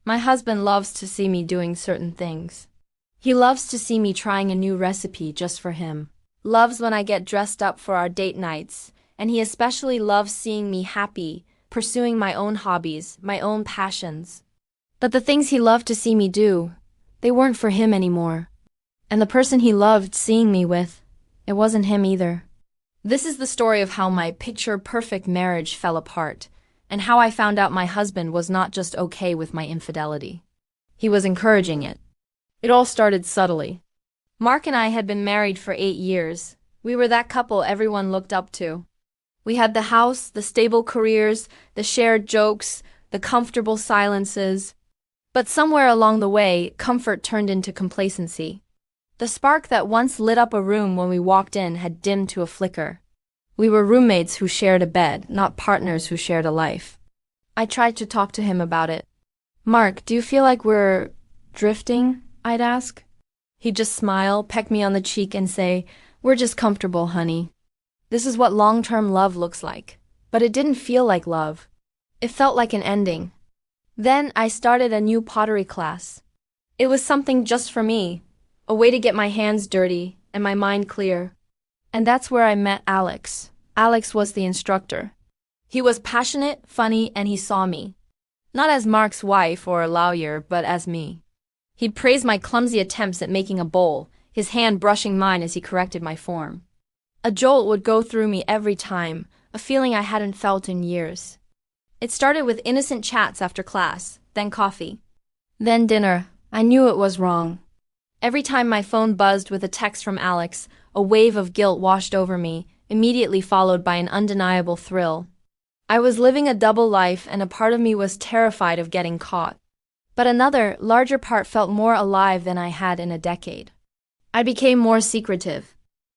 My husband loves to see me doing certain things. He loves to see me trying a new recipe just for him. Loves when I get dressed up for our date nights, and he especially loves seeing me happy, pursuing my own hobbies, my own passions. But the things he loved to see me do, they weren't for him anymore. And the person he loved seeing me with, it wasn't him either. This is the story of how my picture-perfect marriage fell apart, and how I found out my husband was not just okay with my infidelity. He was encouraging it. It all started subtly. Mark and I had been married for 8 years. We were that couple everyone looked up to. We had the house, the stable careers, the shared jokes, the comfortable silences. But somewhere along the way, comfort turned into complacency. The spark that once lit up a room when we walked in had dimmed to a flicker. We were roommates who shared a bed, not partners who shared a life. I tried to talk to him about it. "Mark, do you feel like we're drifting?" I'd ask. He'd just smile, peck me on the cheek and say, "We're just comfortable, honey. This is what long-term love looks like." But it didn't feel like love. It felt like an ending. Then I started a new pottery class. It was something just for me, a way to get my hands dirty and my mind clear. And that's where I met Alex. Alex was the instructor. He was passionate, funny, and he saw me. Not as Mark's wife or a lawyer, but as me. He'd praise my clumsy attempts at making a bowl, his hand brushing mine as he corrected my form. A jolt would go through me every time, a feeling I hadn't felt in years. It started with innocent chats after class, then coffee. Then dinner. I knew it was wrong. Every time my phone buzzed with a text from Alex, a wave of guilt washed over me, immediately followed by an undeniable thrill. I was living a double life, and a part of me was terrified of getting caught. But another, larger part felt more alive than I had in a decade. I became more secretive,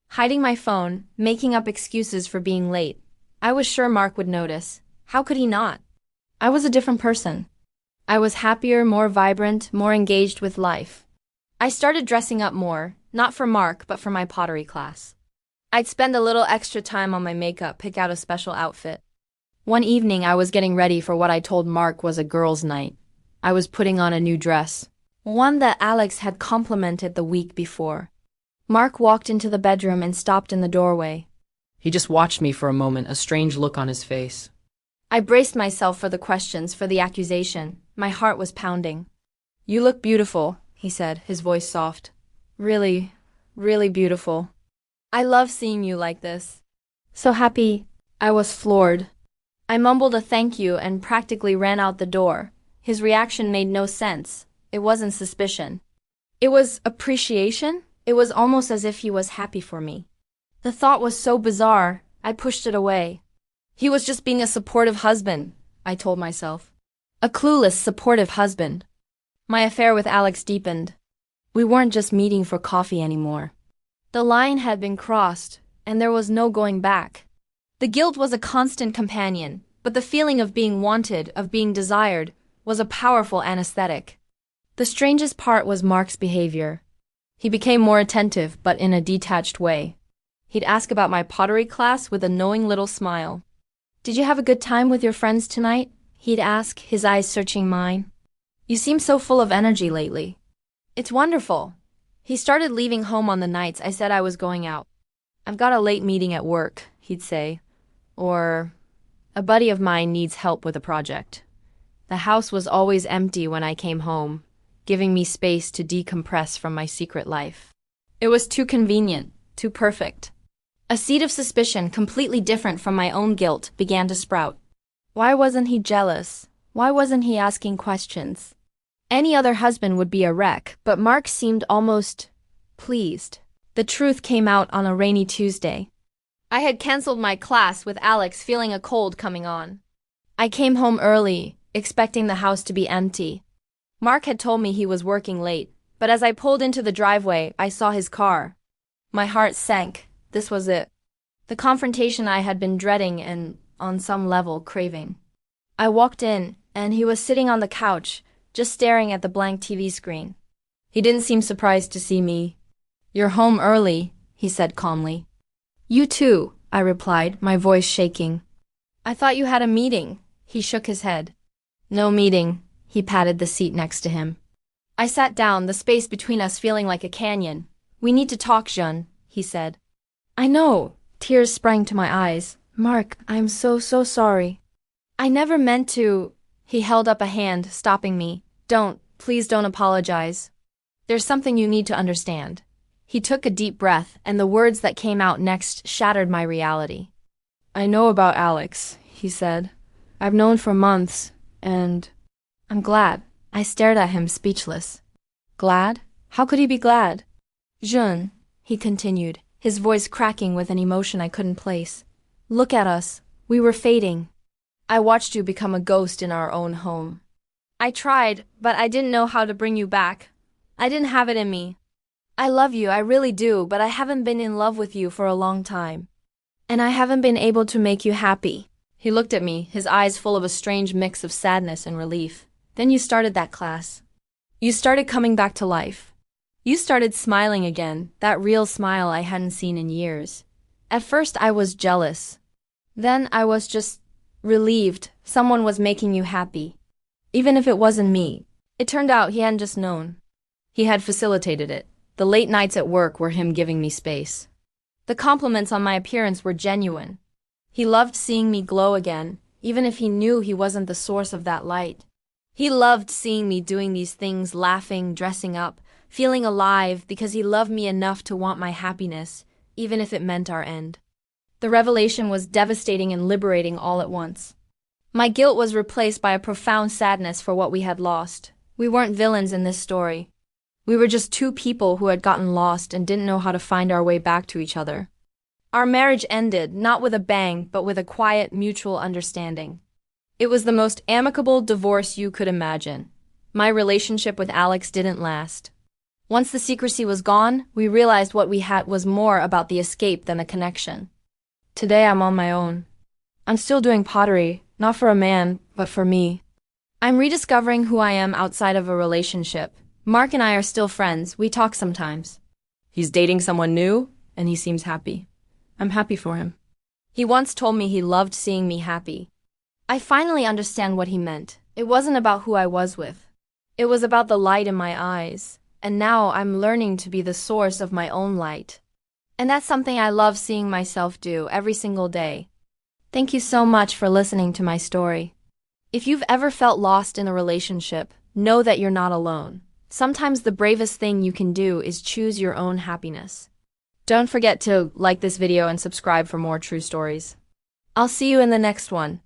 hiding my phone, making up excuses for being late. I was sure Mark would notice. How could he not? I was a different person. I was happier, more vibrant, more engaged with life. I started dressing up more, not for Mark, but for my pottery class. I'd spend a little extra time on my makeup, pick out a special outfit. One evening I was getting ready for what I told Mark was a girls' night. I was putting on a new dress, one that Alex had complimented the week before. Mark walked into the bedroom and stopped in the doorway. He just watched me for a moment, a strange look on his face. I braced myself for the questions, for the accusation. My heart was pounding. "You look beautiful," he said, his voice soft. "Really, really beautiful. I love seeing you like this. So happy." I was floored. I mumbled a thank you and practically ran out the door. His reaction made no sense. It wasn't suspicion. It was appreciation. It was almost as if he was happy for me. The thought was so bizarre, I pushed it away. He was just being a supportive husband, I told myself. A clueless, supportive husband. My affair with Alex deepened. We weren't just meeting for coffee anymore. The line had been crossed, and there was no going back. The guilt was a constant companion, but the feeling of being wanted, of being desired, was a powerful anesthetic. The strangest part was Mark's behavior. He became more attentive, but in a detached way. He'd ask about my pottery class with a knowing little smile. "Did you have a good time with your friends tonight?" he'd ask, his eyes searching mine. "You seem so full of energy lately." "It's wonderful." He started leaving home on the nights I said I was going out. "I've got a late meeting at work," he'd say. Or, "A buddy of mine needs help with a project." The house was always empty when I came home, giving me space to decompress from my secret life. It was too convenient, too perfect. A seed of suspicion, completely different from my own guilt, began to sprout. Why wasn't he jealous? Why wasn't he asking questions? Any other husband would be a wreck, but Mark seemed almost pleased. The truth came out on a rainy Tuesday. I had canceled my class with Alex, feeling a cold coming on. I came home early, expecting the house to be empty. Mark had told me he was working late, but as I pulled into the driveway, I saw his car. My heart sank. This was it. The confrontation I had been dreading and, on some level, craving. I walked in, and he was sitting on the couch, just staring at the blank TV screen. He didn't seem surprised to see me. "You're home early," he said calmly. "You too," I replied, my voice shaking. "I thought you had a meeting." He shook his head. "No meeting. He patted the seat next to him. I sat down, the space between us feeling like a canyon. We need to talk, Jean, he said. I know. Tears sprang to my eyes. Mark, I'm so sorry. I never meant to. He held up a hand, stopping me. Please don't apologize. There's something you need to understand. He took a deep breath, and the words that came out next shattered my reality. I know about Alex, he said. I've known for months, and I'm glad. I stared at him, speechless. Glad? How could he be glad? Jean, he continued, his voice cracking with an emotion I couldn't place. Look at us. We were fading. I watched you become a ghost in our own home. I tried, but I didn't know how to bring you back. I didn't have it in me. I love you, I really do, but I haven't been in love with you for a long time. And I haven't been able to make you happy. He looked at me, his eyes full of a strange mix of sadness and relief. Then you started that class. You started coming back to life. You started smiling again, that real smile I hadn't seen in years. At first I was jealous. Then I was just relieved someone was making you happy. Even if it wasn't me. It turned out he hadn't just known. He had facilitated it. The late nights at work were him giving me space. The compliments on my appearance were genuine. He loved seeing me glow again, even if he knew he wasn't the source of that light. He loved seeing me doing these things, laughing, dressing up, feeling alive, because he loved me enough to want my happiness, even if it meant our end. The revelation was devastating and liberating all at once. My guilt was replaced by a profound sadness for what we had lost. We weren't villains in this story. We were just two people who had gotten lost and didn't know how to find our way back to each other. Our marriage ended, not with a bang, but with a quiet, mutual understanding. It was the most amicable divorce you could imagine. My relationship with Alex didn't last. Once the secrecy was gone, we realized what we had was more about the escape than the connection. Today I'm on my own. I'm still doing pottery, not for a man, but for me. I'm rediscovering who I am outside of a relationship. Mark and I are still friends. We talk sometimes. He's dating someone new, and he seems happy. I'm happy for him. He once told me he loved seeing me happy. I finally understand what he meant. It wasn't about who I was with. It was about the light in my eyes. And now I'm learning to be the source of my own light. And that's something I love seeing myself do every single day. Thank you so much for listening to my story. If you've ever felt lost in a relationship, know that you're not alone. Sometimes the bravest thing you can do is choose your own happiness. Don't forget to like this video and subscribe for more true stories. I'll see you in the next one.